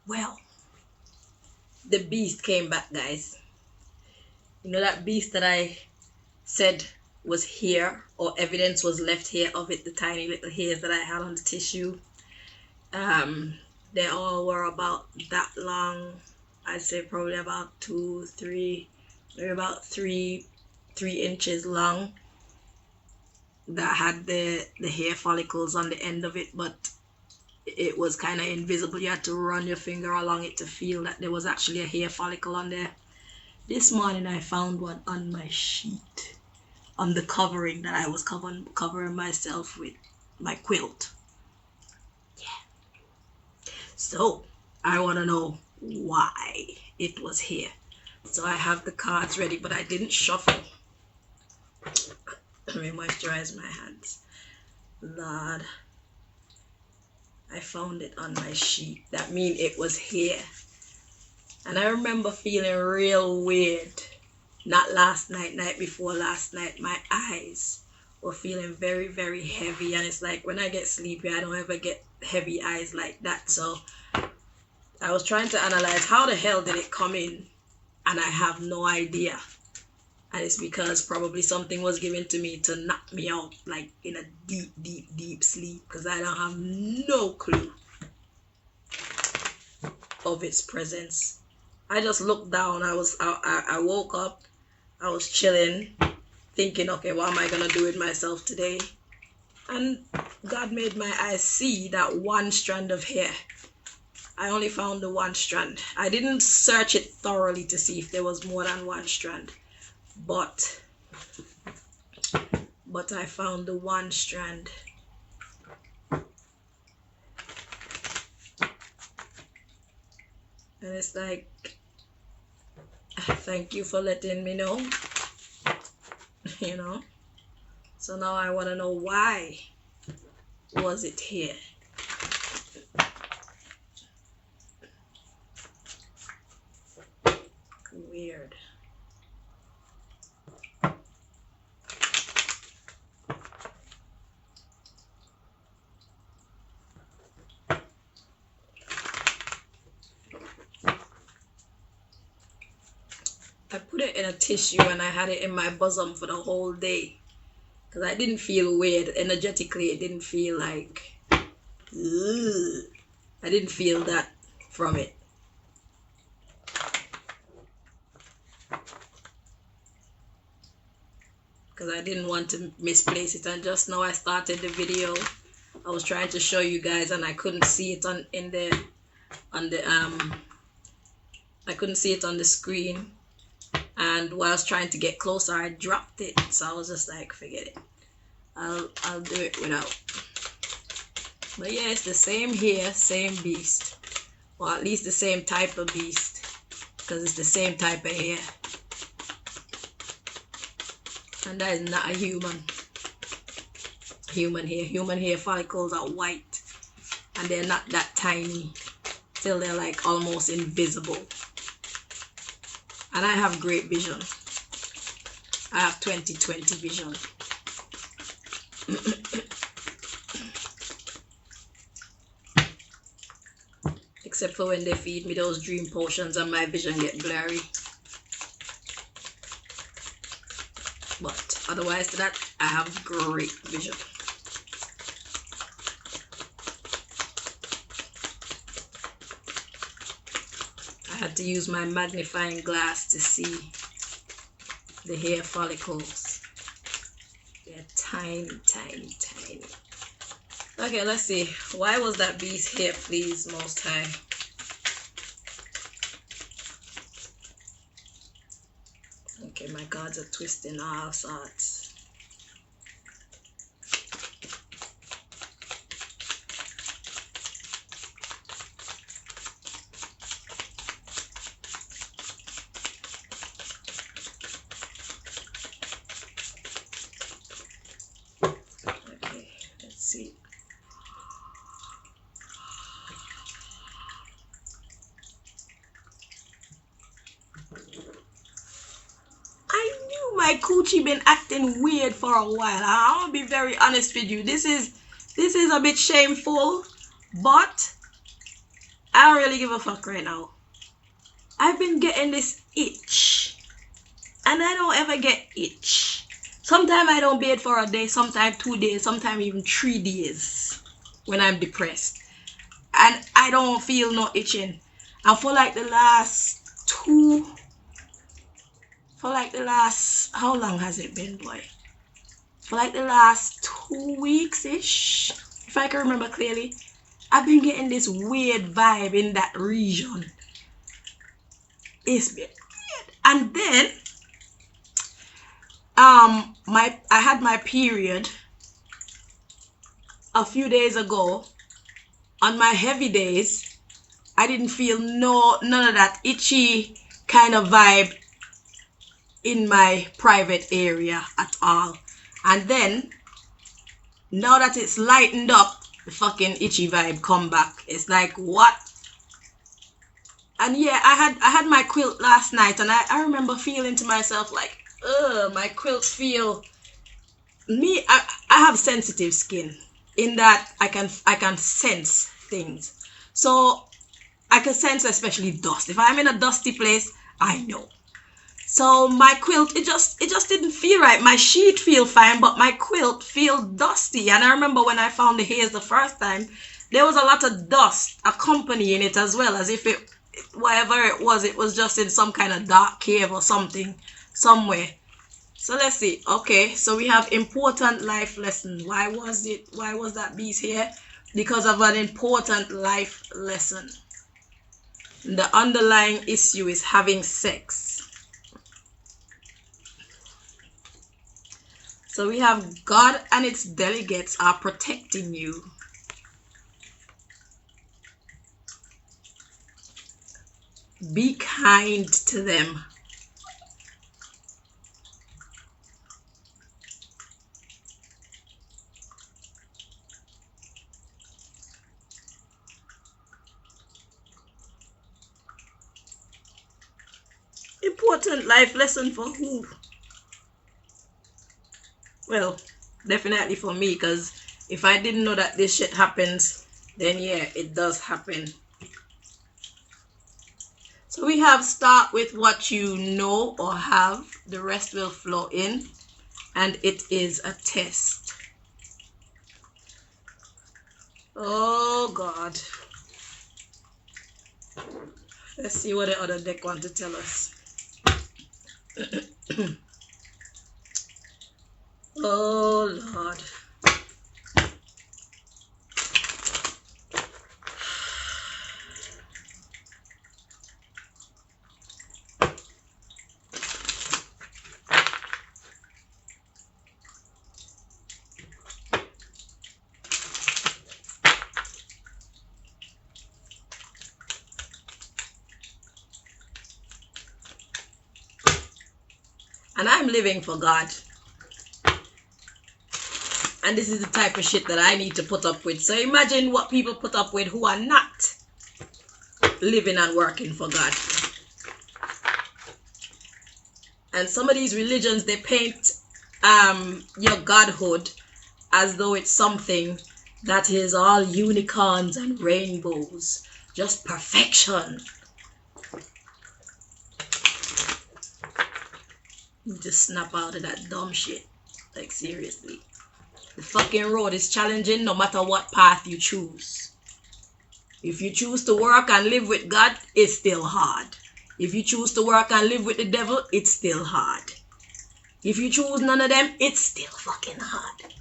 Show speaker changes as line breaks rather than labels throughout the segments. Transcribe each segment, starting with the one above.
Well, the beast came back, guys. You know that beast that I said was here, or evidence was left here of it, the tiny little hairs that I had on the tissue. Um, they all were about that long. I'd say probably about 2, 3, maybe about 3 inches long. That had the hair follicles on the end of it, but it was kind of invisible. You had to run your finger along it to feel that there was actually a hair follicle on there. This morning I found one on my sheet, on the covering that I was covering myself with, my quilt. So I want to know why it was here. So I have the cards ready, but I didn't shuffle. Let me moisturize my hands. Lord, I found it on my sheet. That means it was here. And I remember feeling real weird. Not last night, night before last night. My eyes were feeling very, very heavy. And it's like when I get sleepy, I don't ever get heavy eyes like that. So I was trying to analyze how the hell did it come in, and I have no idea. And it's because probably something was given to me to knock me out, like in a deep, deep, deep sleep, because I don't have no clue of its presence. I just looked down. I woke up. I was chilling, thinking, okay, what am I gonna do with myself today? And God made my eyes see that one strand of hair. I only found the one strand. I didn't search it thoroughly to see if there was more than one strand, but I found the one strand. And it's like, thank you for letting me know. You know, so now I want to know, why was it here? Weird. I put it in a tissue and I had it in my bosom for the whole day, because I didn't feel weird energetically. It didn't feel like, ugh. I didn't feel that from it. Because I didn't want to misplace it. And just now I started the video. I was trying to show you guys and I couldn't see it I couldn't see it on the screen. And while I was trying to get closer, I dropped it. So I was just like, forget it. I'll do it without. But yeah, it's the same hair, same beast. Or at least the same type of beast, because it's the same type of hair. And that is not a human hair. Human hair follicles are white, and they're not that tiny, till they're like almost invisible. And I have great vision. I have 20/20 vision. Except for when they feed me those dream potions and my vision get blurry. But otherwise to that, I have great vision. I had to use my magnifying glass to see the hair follicles. They're tiny, tiny, tiny. Okay, let's see. Why was that beast here, please, Most High? Okay, my cards are twisting all sorts. Okay, let's see. I knew my coochie been acting weird for a while. I'll be very honest with you. This is a bit shameful, but I don't really give a fuck right now. I've been getting this itch. And I don't ever get itch. Sometimes I don't bathe for a day, sometimes 2 days, sometimes even 3 days when I'm depressed. And I don't feel no itching. And for like the last, how long has it been, boy? For like the last 2 weeks-ish, if I can remember clearly, I've been getting this weird vibe in that region. It's been weird. And then, I had my period a few days ago. On my heavy days, I didn't feel none of that itchy kind of vibe in my private area at all. And then, now that it's lightened up, the fucking itchy vibe come back. It's like, what? And yeah, I had my quilt last night, and I remember feeling to myself like, ugh, my quilts feel... I have sensitive skin in that I can sense things. So I can sense especially dust. If I'm in a dusty place, I know. So my quilt, it just didn't feel right. My sheet feel fine, but my quilt feel dusty. And I remember when I found the haze the first time, there was a lot of dust accompanying it as well, as if whatever it was just in some kind of dark cave or something somewhere. So let's see. Okay, so we have important life lesson. Why was that beast here? Because of an important life lesson. The underlying issue is having sex. So we have God and its delegates are protecting you. Be kind to them. Important life lesson for who? Well, definitely for me, because if I didn't know that this shit happens, then yeah, it does happen. So we have start with what you know or have, the rest will flow in, and it is a test. Oh God. Let's see what the other deck want to tell us. Oh Lord. And I'm living for God. And this is the type of shit that I need to put up with. So imagine what people put up with who are not living and working for God. And some of these religions, they paint your godhood as though it's something that is all unicorns and rainbows. Just perfection. You just snap out of that dumb shit. Like seriously. The fucking road is challenging no matter what path you choose. If you choose to work and live with God, it's still hard. If you choose to work and live with the devil, it's still hard. If you choose none of them, it's still fucking hard.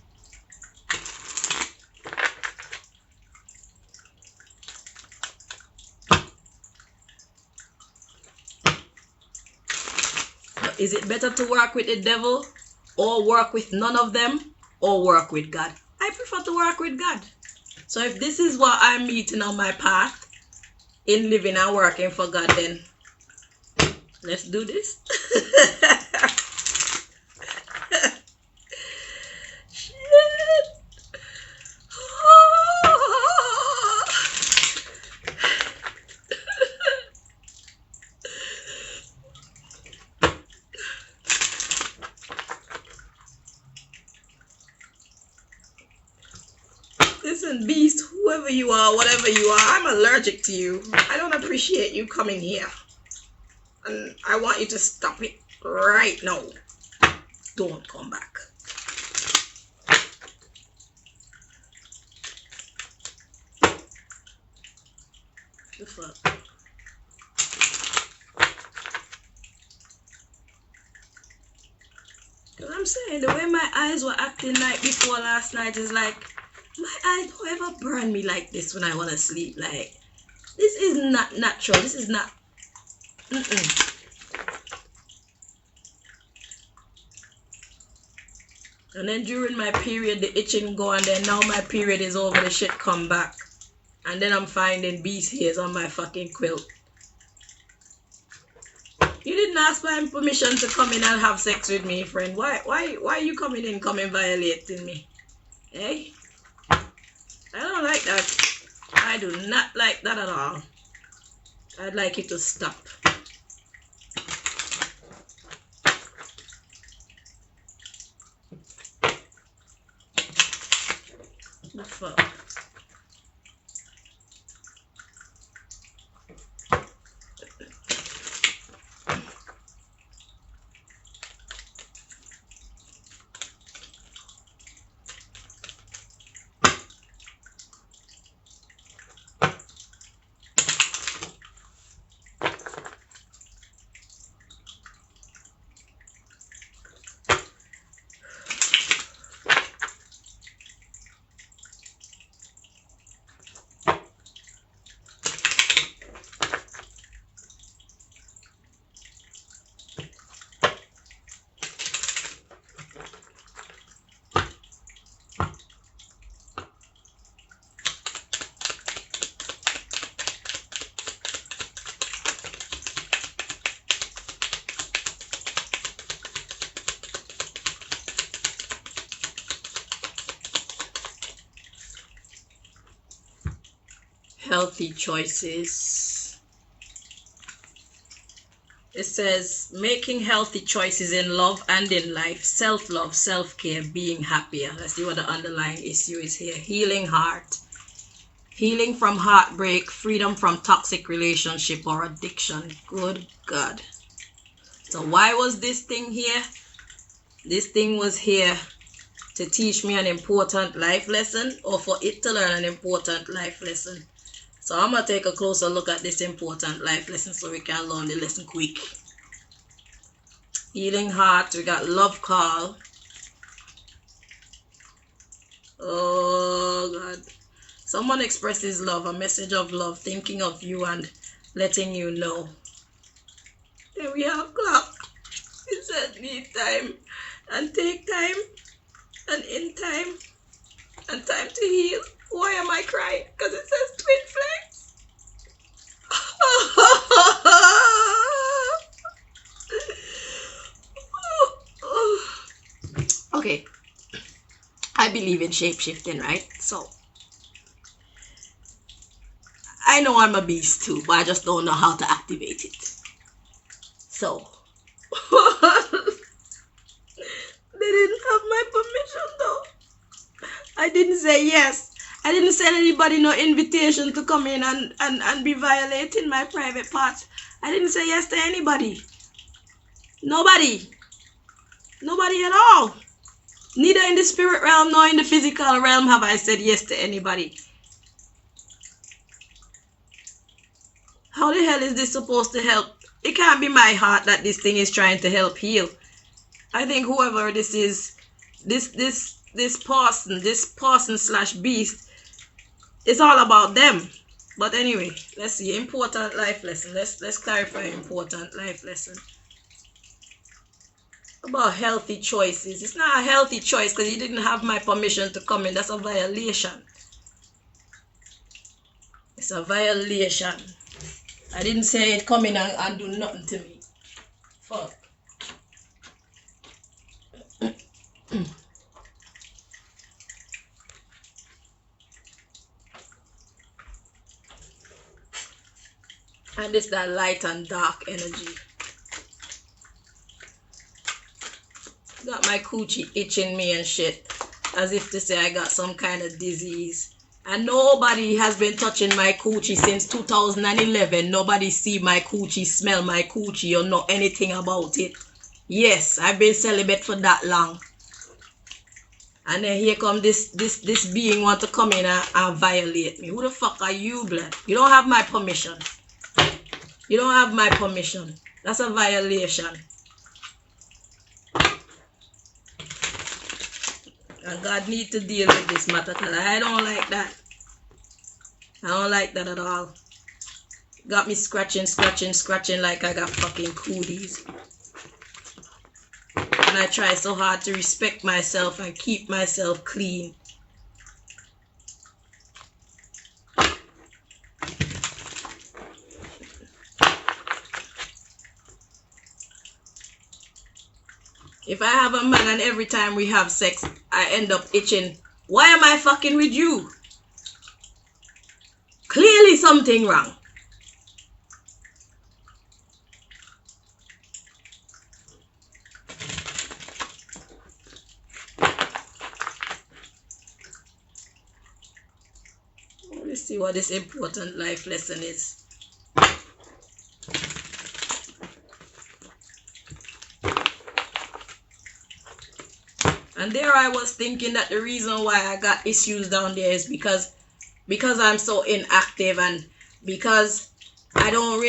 Is it better to work with the devil or work with none of them or work with God? I prefer to work with God. So if this is what I'm meeting on my path in living and working for God, then let's do this. Shit. Listen, beast, whoever whoever you are, whatever you are, I'm allergic to you. I don't appreciate you coming here. And I want you to stop it right now. Don't come back. The fuck? Cause I'm saying the way my eyes were acting night before last night is like my eyes don't ever burn me like this when I want to sleep. Like this is not natural. This is not. And then during my period, the itching go, and then now my period is over, the shit come back. And then I'm finding beast hairs on my fucking quilt. You didn't ask my permission to come in and have sex with me, friend. Why are you coming violating me? Eh? I don't like that. I do not like that at all. I'd like you to stop. The fuck? Healthy choices. It says making healthy choices in love and in life, self-love, self-care, being happier. Let's see what the underlying issue is here. Healing heart, healing from heartbreak, freedom from toxic relationship or addiction. Good God. So why was this thing here? This thing was here to teach me an important life lesson, or for it to learn an important life lesson. So I'm going to take a closer look at this important life lesson so we can learn the lesson quick. Healing heart, we got love call. Oh God. Someone expresses love, a message of love, thinking of you and letting you know. Then we have clock. It says need time and take time and in time and time to heal. Why am I crying? Because it says twin flames. Okay. I believe in shape-shifting, right? So I know I'm a beast too, but I just don't know how to activate it. So they didn't have my permission though. I didn't say yes. I didn't send anybody no invitation to come in and be violating my private parts. I didn't say yes to anybody. Nobody. Nobody at all. Neither in the spirit realm nor in the physical realm have I said yes to anybody. How the hell is this supposed to help? It can't be my heart that this thing is trying to help heal. I think whoever this is, this person slash beast, it's all about them. But anyway, let's see. Important life lesson. Let's clarify important life lesson. About healthy choices. It's not a healthy choice because you didn't have my permission to come in. That's a violation. It's a violation. I didn't say it come in and do nothing to me. Fuck. And it's that light and dark energy. Got my coochie itching me and shit. As if to say I got some kind of disease. And nobody has been touching my coochie since 2011. Nobody see my coochie, smell my coochie, or know anything about it. Yes, I've been celibate for that long. And then here come this being want to come in and violate me. Who the fuck are you, blood? You don't have my permission. You don't have my permission. That's a violation. And God need to deal with this matter, because I don't like that. I don't like that at all. Got me scratching like I got fucking cooties. And I try so hard to respect myself and keep myself clean. If I have a man and every time we have sex, I end up itching, why am I fucking with you? Clearly something wrong. Let's see what this important life lesson is. And there I was thinking that the reason why I got issues down there is because I'm so inactive, and because I don't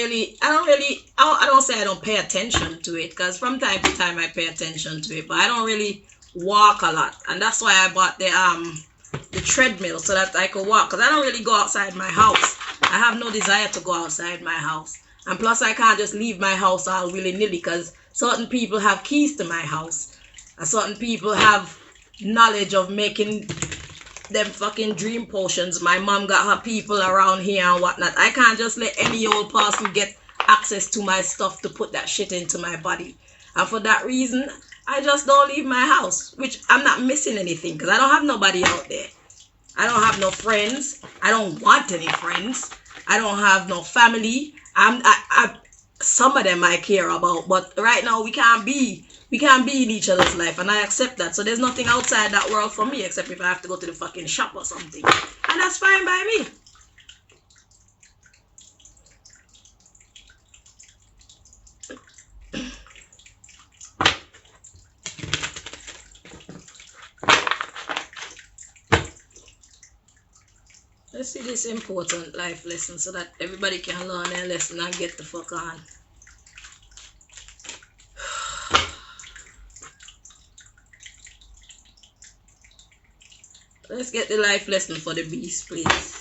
say I don't pay attention to it, because from time to time I pay attention to it, but I don't really walk a lot. And that's why I bought the treadmill, so that I could walk, because I don't really go outside my house. I have no desire to go outside my house. And plus I can't just leave my house all willy-nilly, because certain people have keys to my house. And certain people have knowledge of making them fucking dream potions. My mom got her people around here and whatnot. I can't just let any old person get access to my stuff to put that shit into my body. And for that reason, I just don't leave my house, which I'm not missing anything, because I don't have nobody out there. I don't have no friends. I don't want any friends. I don't have no family. Some of them I care about, but right now we can't be in each other's life, and I accept that. So there's nothing outside that world for me, except if I have to go to the fucking shop or something, and that's fine by me. Let's see this important life lesson so that everybody can learn their lesson and get the fuck on. Let's get the life lesson for the beast, please.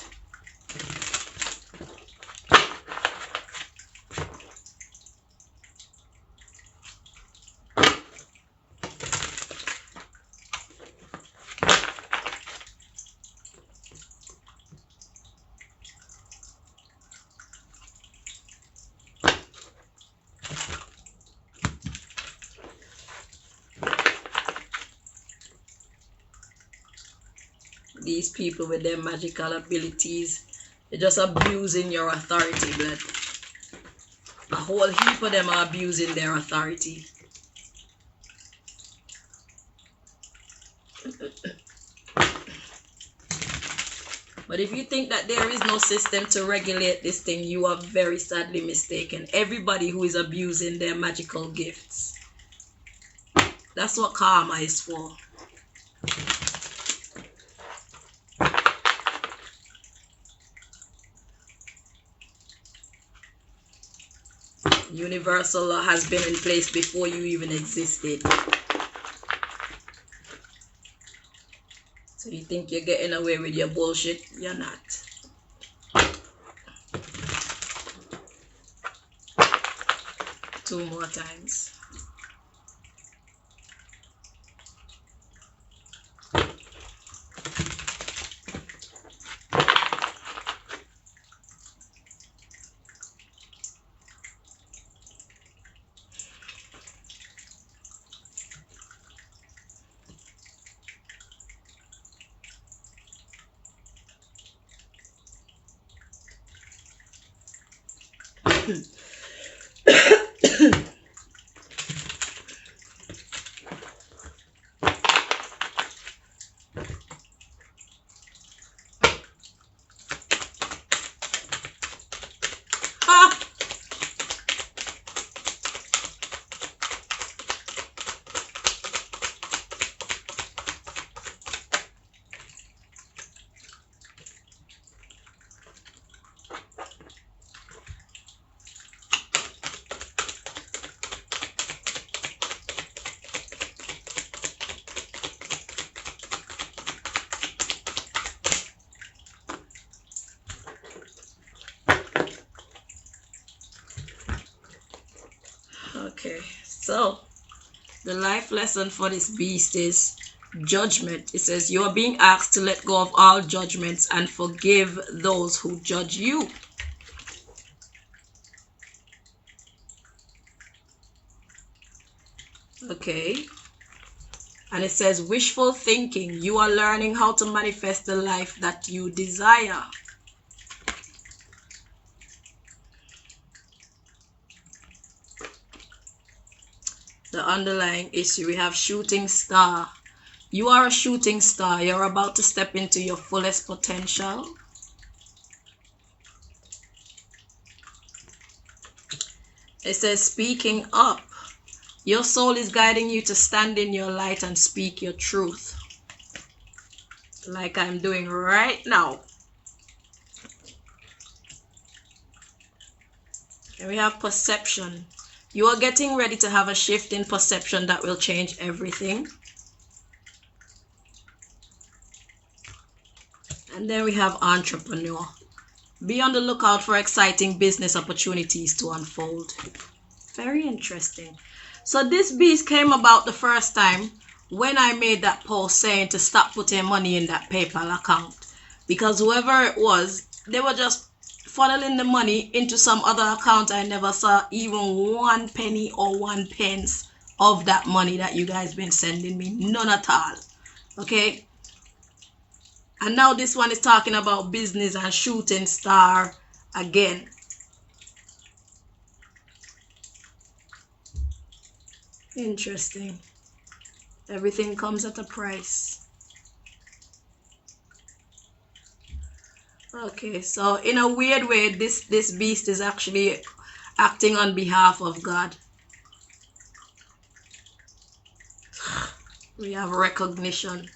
These people with their magical abilities, they're just abusing your authority, blood. A whole heap of them are abusing their authority. But if you think that there is no system to regulate this thing, you are very sadly mistaken. Everybody who is abusing their magical gifts. That's what karma is for. Universal law has been in place before you even existed. So you think you're getting away with your bullshit? You're not. Two more times. Okay, so the life lesson for this beast is judgment. It says you are being asked to let go of all judgments and forgive those who judge you. Okay. And it says wishful thinking. You are learning how to manifest the life that you desire. The underlying issue, we have shooting star. You are a shooting star. You're about to step into your fullest potential. It says speaking up. Your soul is guiding you to stand in your light and speak your truth. Like I'm doing right now. And we have perception. You are getting ready to have a shift in perception that will change everything. And then we have entrepreneur. Be on the lookout for exciting business opportunities to unfold. Very interesting. So this beast came about the first time when I made that post saying to stop putting money in that PayPal account. Because whoever it was, they were just funneling the money into some other account. I never saw even 1 penny or 1 pence of that money that you guys been sending me. None at all. Okay? And now this one is talking about business and shooting star again. Interesting. Everything comes at a price. Okay, so in a weird way, this beast is actually acting on behalf of God. We have recognition.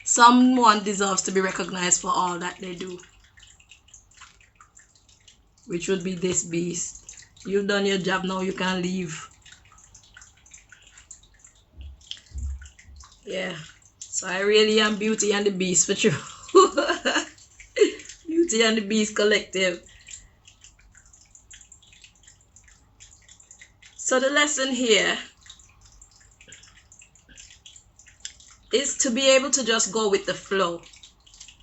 Someone deserves to be recognized for all that they do, which would be this beast. You've done your job, now you can leave. Yeah, so I really am Beauty and the Beast for true. Beauty and the Beast collective. So the lesson here is to be able to just go with the flow.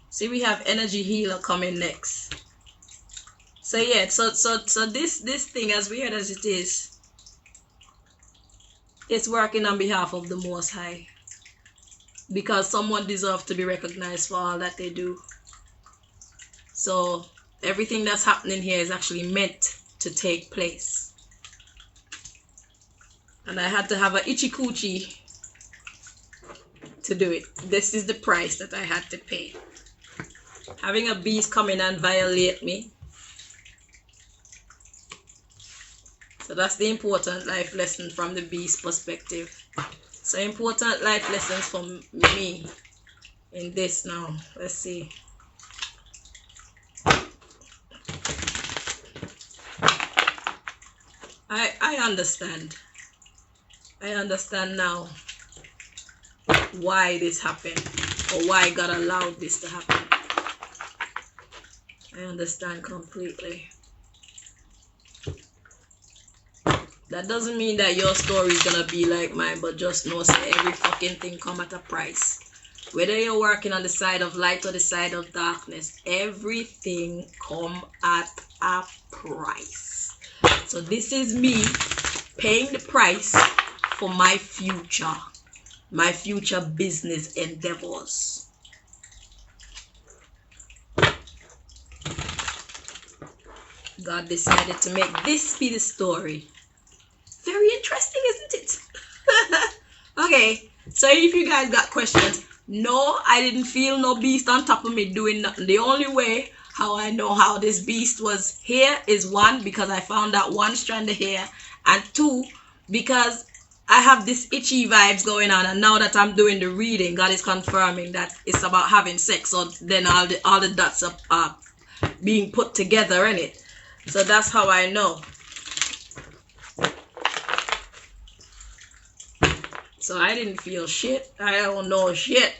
See, we have energy healer coming next. So yeah, so this thing, as weird as it is, it's working on behalf of the Most High. Because someone deserves to be recognized for all that they do. So everything that's happening here is actually meant to take place. And I had to have a itchy coochie to do it. This is the price that I had to pay. Having a beast come in and violate me. So that's the important life lesson from the beast perspective. So important life lessons from me in this now. Let's see. I understand. I understand now why this happened, or why God allowed this to happen. I understand completely. That doesn't mean that your story is gonna be like mine, but just know that every fucking thing come at a price. Whether you're working on the side of light or the side of darkness, everything come at a price. So this is me paying the price for my future business endeavors. God decided to make this be the story. Very interesting, isn't it? Okay, so if you guys got questions, no, I didn't feel no beast on top of me doing nothing. The only way how I know how this beast was here is 1, because I found that 1 strand of hair, and 2, because I have this itchy vibes going on, and now that I'm doing the reading, God is confirming that it's about having sex. So then all the dots are being put together in it. So that's how I know. So I didn't feel shit. I don't know shit.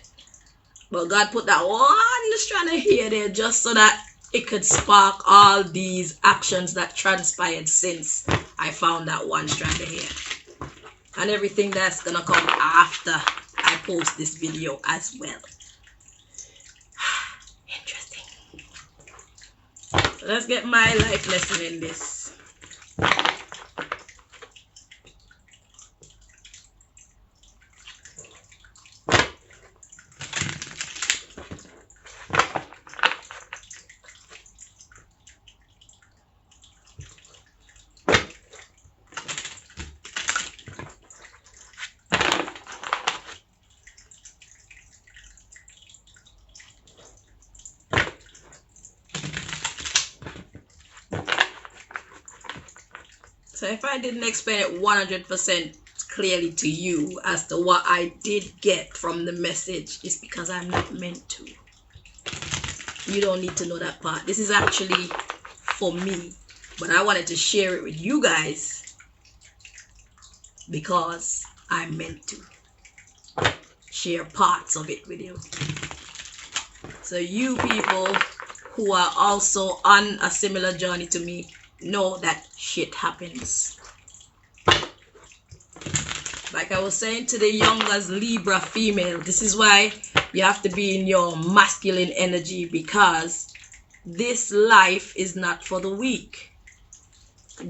But God put that 1 strand of hair there just so that it could spark all these actions that transpired since I found that one strand of hair. And everything that's gonna come after I post this video as well. Interesting. So let's get my life lesson in this. So if I didn't explain it 100% clearly to you as to what I did get from the message, it's because I'm not meant to. You don't need to know that part. This is actually for me, but I wanted to share it with you guys because I'm meant to share parts of it with you. So you people who are also on a similar journey to me know that shit happens. Like I was saying to the youngest Libra female, this is why you have to be in your masculine energy, because this life is not for the weak.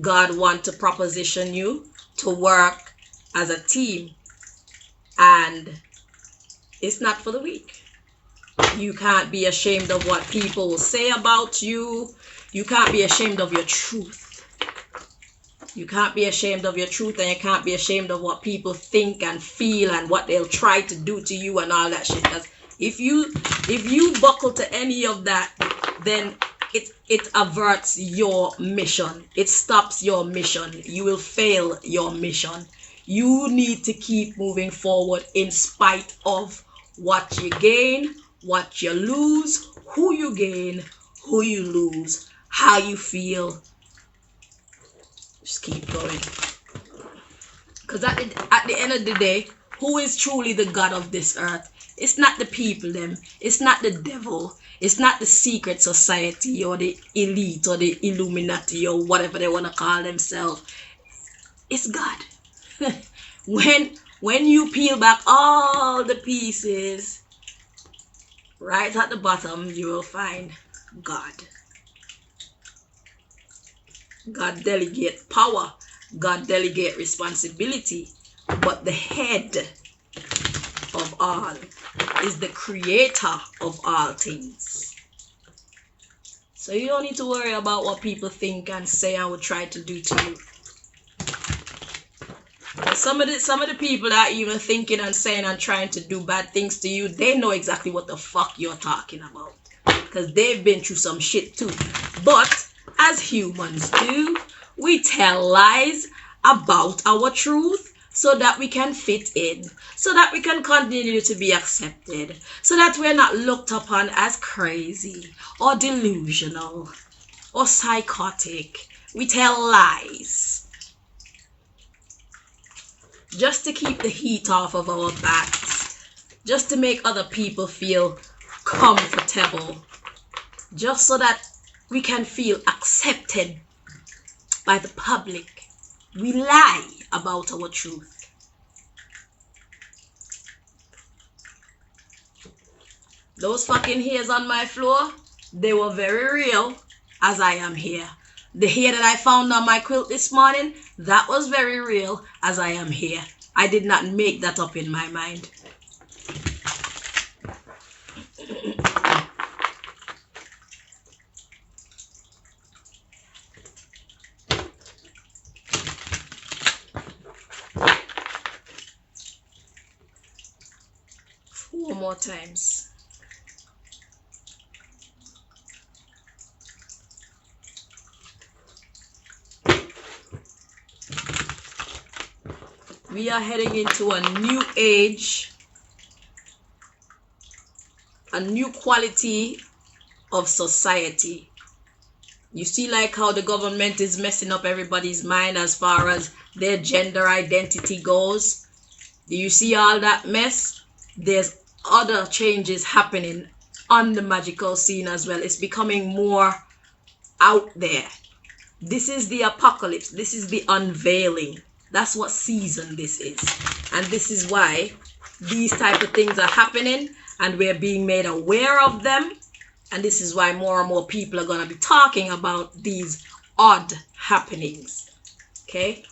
God wants to proposition you to work as a team, and it's not for the weak. You can't be ashamed of what people will say about you. You can't be ashamed of your truth. You can't be ashamed of your truth, and you can't be ashamed of what people think and feel and what they'll try to do to you and all that shit. Because if you buckle to any of that, then it averts your mission. It stops your mission. You will fail your mission. You need to keep moving forward in spite of what you gain, what you lose, who you gain, who you lose, how you feel. Just keep going. Because at the end of the day, who is truly the God of this earth? It's not the people them. It's not the devil. It's not the secret society or the elite or the Illuminati or whatever they want to call themselves. It's God. When you peel back all the pieces, right at the bottom, you will find God. God delegate power. God delegate responsibility. But the head of all is the creator of all things. So you don't need to worry about what people think and say and will try to do to you. Some of the people that are even thinking and saying and trying to do bad things to you, they know exactly what the fuck you're talking about. Because they've been through some shit too. But as humans do, we tell lies about our truth so that we can fit in, so that we can continue to be accepted, so that we're not looked upon as crazy or delusional or psychotic. We tell lies just to keep the heat off of our backs, just to make other people feel comfortable, just so that we can feel accepted by the public. We lie about our truth. Those fucking hairs on my floor, they were very real as I am here. The hair that I found on my quilt this morning, that was very real as I am here. I did not make that up in my mind. Four more times. We are heading into a new age, a new quality of society. You see, like how the government is messing up everybody's mind as far as their gender identity goes. Do you see all that mess? There's other changes happening on the magical scene as well. It's becoming more out there. This is the apocalypse. This is the unveiling. That's what season this is. And this is why these type of things are happening and we're being made aware of them. And this is why more and more people are going to be talking about these odd happenings. Okay?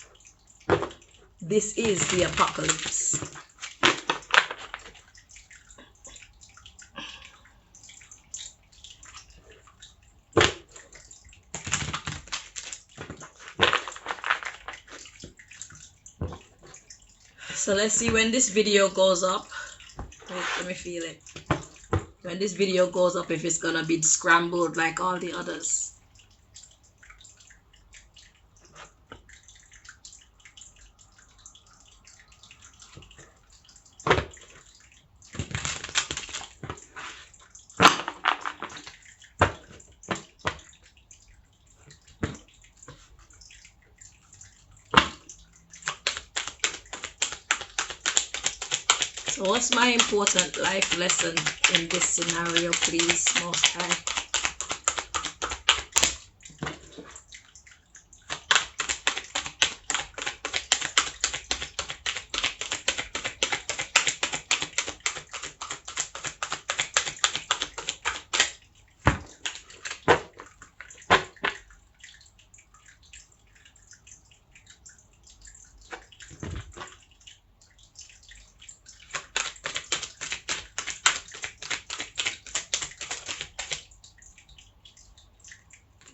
This is the apocalypse. So let's see when this video goes up. Wait, let me feel it. When this video goes up, if it's gonna be scrambled like all the others. So what's my important life lesson in this scenario, please, Most High?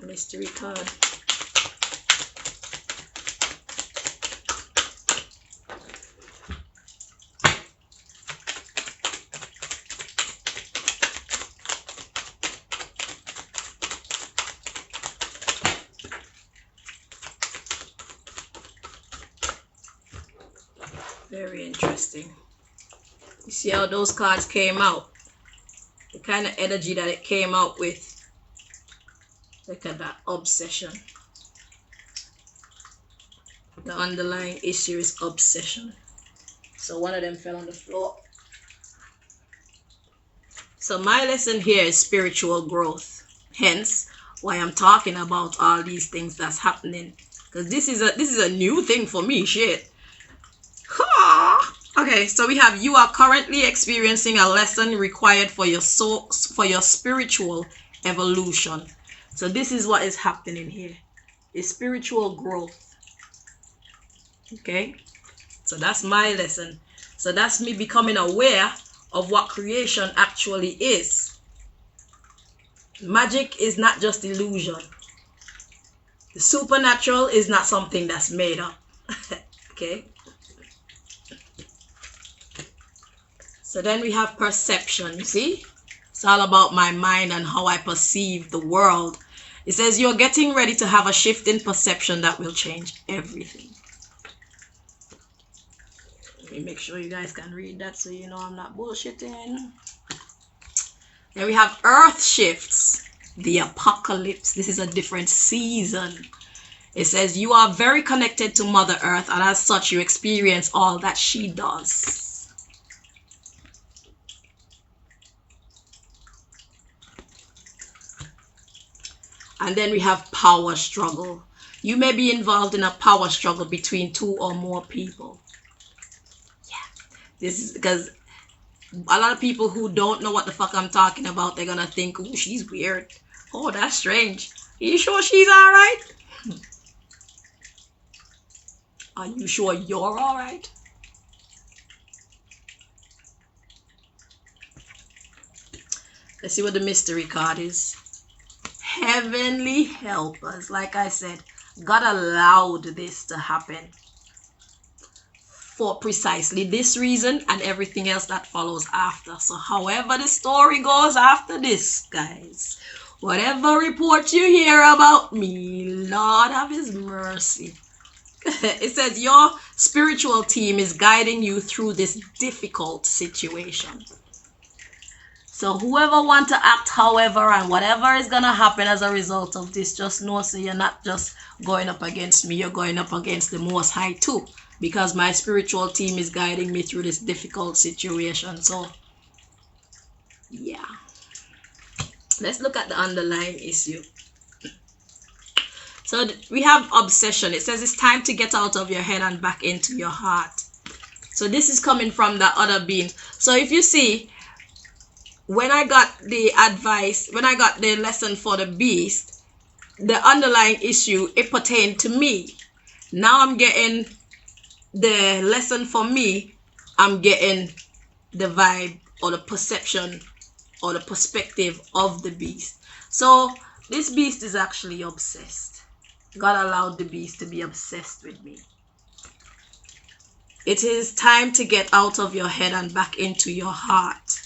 Mystery card. Very interesting. You see how those cards came out? The kind of energy that it came out with. Look at that obsession. The underlying issue is obsession. So one of them fell on the floor. So my lesson here is spiritual growth. Hence why I'm talking about all these things that's happening. Because this is a new thing for me. Shit. Okay, so we have you are currently experiencing a lesson required for your soul, for your spiritual evolution. So this is what is happening here. Is spiritual growth. Okay? So that's my lesson. So that's me becoming aware of what creation actually is. Magic is not just illusion. The supernatural is not something that's made up. Okay? So then we have perception, you see? It's all about my mind and how I perceive the world. It says you're getting ready to have a shift in perception that will change everything. Let me make sure you guys can read that so you know I'm not bullshitting. Then we have earth shifts, the apocalypse. This is a different season. It says you are very connected to Mother Earth and as such you experience all that she does. And then we have power struggle. You may be involved in a power struggle between two or more people. Yeah. This is because a lot of people who don't know what the fuck I'm talking about, they're going to think, oh, she's weird. Oh, that's strange. Are you sure she's all right? Are you sure you're all right? Let's see what the mystery card is. Heavenly helpers. Like I said, God allowed this to happen for precisely this reason and everything else that follows after. So however the story goes after this, guys, whatever report you hear about me, Lord have his mercy. It says your spiritual team is guiding you through this difficult situation. So whoever want to act however and whatever is going to happen as a result of this, just know so you're not just going up against me, you're going up against the Most High too. Because my spiritual team is guiding me through this difficult situation. So, yeah. Let's look at the underlying issue. So we have obsession. It says it's time to get out of your head and back into your heart. So this is coming from the other being. So if you see, when I got the advice, when I got the lesson for the beast, the underlying issue, it pertained to me. Now I'm getting the lesson for me. I'm getting the vibe or the perception or the perspective of the beast. So this beast is actually obsessed. God allowed the beast to be obsessed with me. It is time to get out of your head and back into your heart.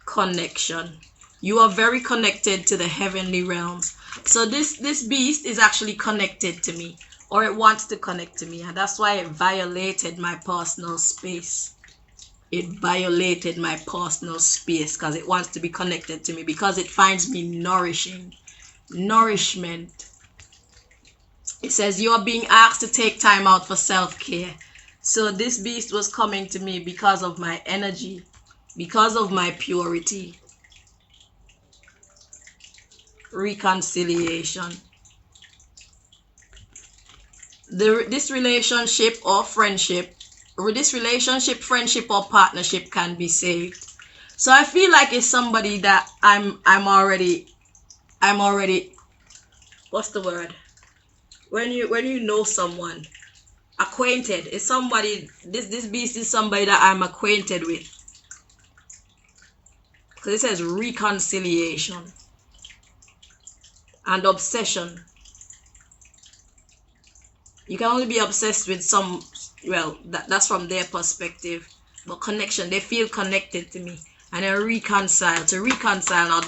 Connection. You are very connected to the heavenly realms. So this beast is actually connected to me, or it wants to connect to me, and that's why it violated my personal space. It violated my personal space because it wants to be connected to me, because it finds me nourishing. Nourishment. It says you are being asked to take time out for self-care. So this beast was coming to me because of my energy, because of my purity. Reconciliation. This relationship or friendship, friendship or partnership can be saved. So I feel like it's somebody that I'm already, what's the word? When you know someone, acquainted, is somebody, this beast is somebody that I'm acquainted with. Because it says reconciliation and obsession. You can only be obsessed with some, well, that's from their perspective. But connection, they feel connected to me. And then reconcile. To reconcile, now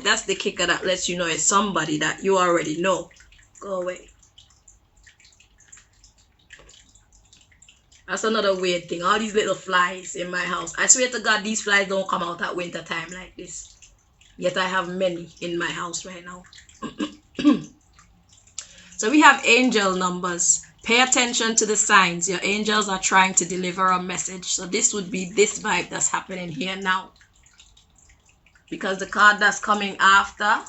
that's the kicker that lets you know it's somebody that you already know. Go away. That's another weird thing. All these little flies in my house. I swear to God, these flies don't come out at winter time like this. Yet I have many in my house right now. So we have angel numbers. Pay attention to the signs. Your angels are trying to deliver a message. So this would be this vibe that's happening here now. Because the card that's coming after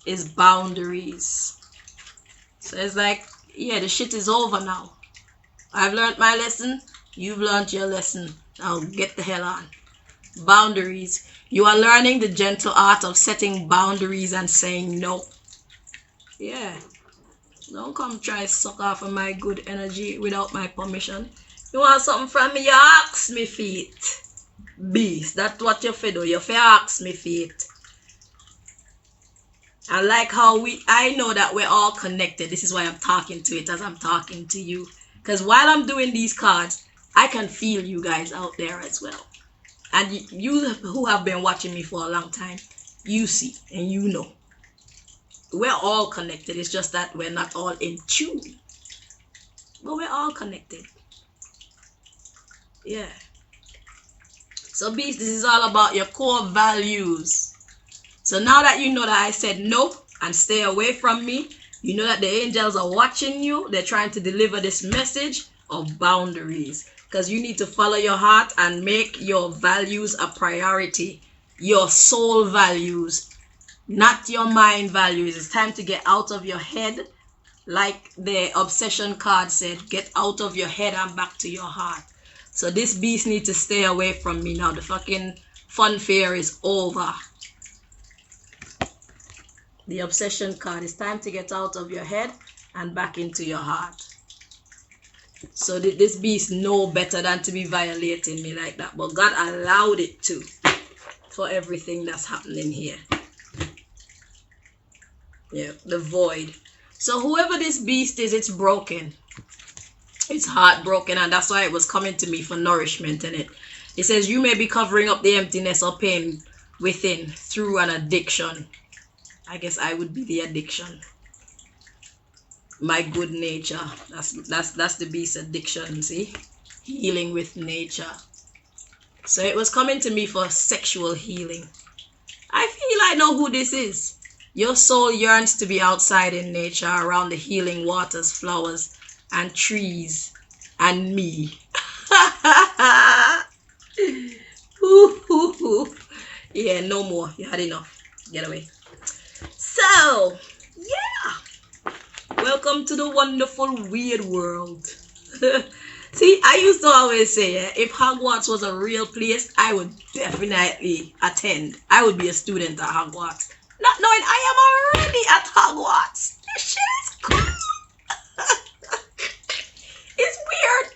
is boundaries. So it's like, yeah, the shit is over now. I've learned my lesson. You've learned your lesson. Now get the hell on. Boundaries. You are learning the gentle art of setting boundaries and saying no. Yeah. Don't come try suck off of my good energy without my permission. You want something from me, you ask me for it. Beast, that's what you fi do. You fi ask me for it. I like how I know that we're all connected. This is why I'm talking to it as I'm talking to you. Because while I'm doing these cards, I can feel you guys out there as well. And you who have been watching me for a long time, you see and you know. We're all connected. It's just that we're not all in tune. But we're all connected. Yeah. So beast, this is all about your core values. So now that you know that I said no and stay away from me, you know that the angels are watching you. They're trying to deliver this message of boundaries. Because you need to follow your heart and make your values a priority. Your soul values, not your mind values. It's time to get out of your head. Like the obsession card said, get out of your head and back to your heart. So this beast needs to stay away from me now. The fucking fun fair is over. The obsession card. It's time to get out of your head and back into your heart. So this beast know better than to be violating me like that. But God allowed it to. For everything that's happening here. Yeah, the void. So whoever this beast is, it's broken. It's heartbroken, and that's why it was coming to me for nourishment in it. It says you may be covering up the emptiness or pain within through an addiction. I guess I would be the addiction. My good nature. That's the beast addiction, see? Healing with nature. So it was coming to me for sexual healing. I feel I know who this is. Your soul yearns to be outside in nature, around the healing waters, flowers, and trees, and me. Yeah, no more. You had enough. Get away. So, yeah. Welcome to the wonderful, weird world. See, I used to always say, if Hogwarts was a real place, I would definitely attend. I would be a student at Hogwarts. Not knowing I am already at Hogwarts. This shit is cool. It's weird.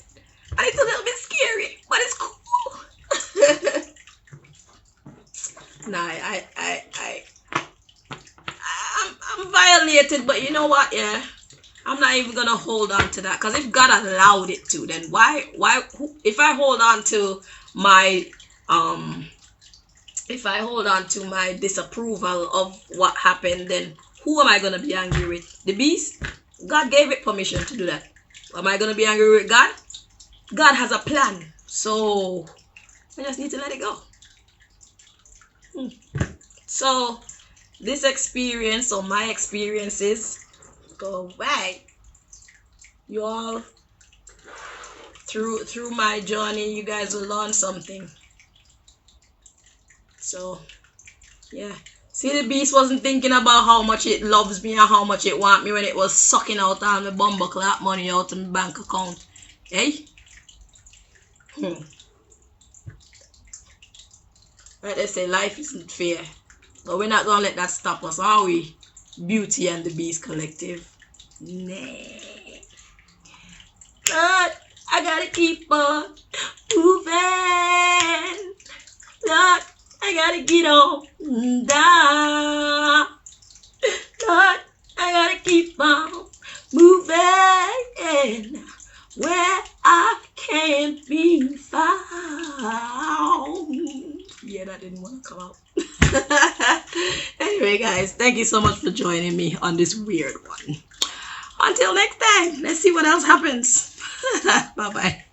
And it's a little bit scary, but it's cool. Nah, I'm violated, but you know what? Yeah, I'm not even gonna hold on to that, because if God allowed it to, then if I hold on to my um if I hold on to my disapproval of what happened, then who am I gonna be angry with? The beast? God gave it permission to do that. Am I gonna be angry with God? God has a plan, so I just need to let it go. So this experience, or my experiences, go right. You all, through my journey, you guys will learn something. So yeah. See, the beast wasn't thinking about how much it loves me and how much it want me when it was sucking out all my bumble clap money out of my bank account. Hey? Right, they say life isn't fair. But we're not gonna let that stop us, are we? Beauty and the Beast Collective. Nah. But I gotta keep on moving. Lord, I gotta get on down. Lord, I gotta keep on moving where I can't be found. Yeah, that didn't want to come out. Anyway, guys, thank you so much for joining me on this weird one. Until next time, let's see what else happens. Bye bye.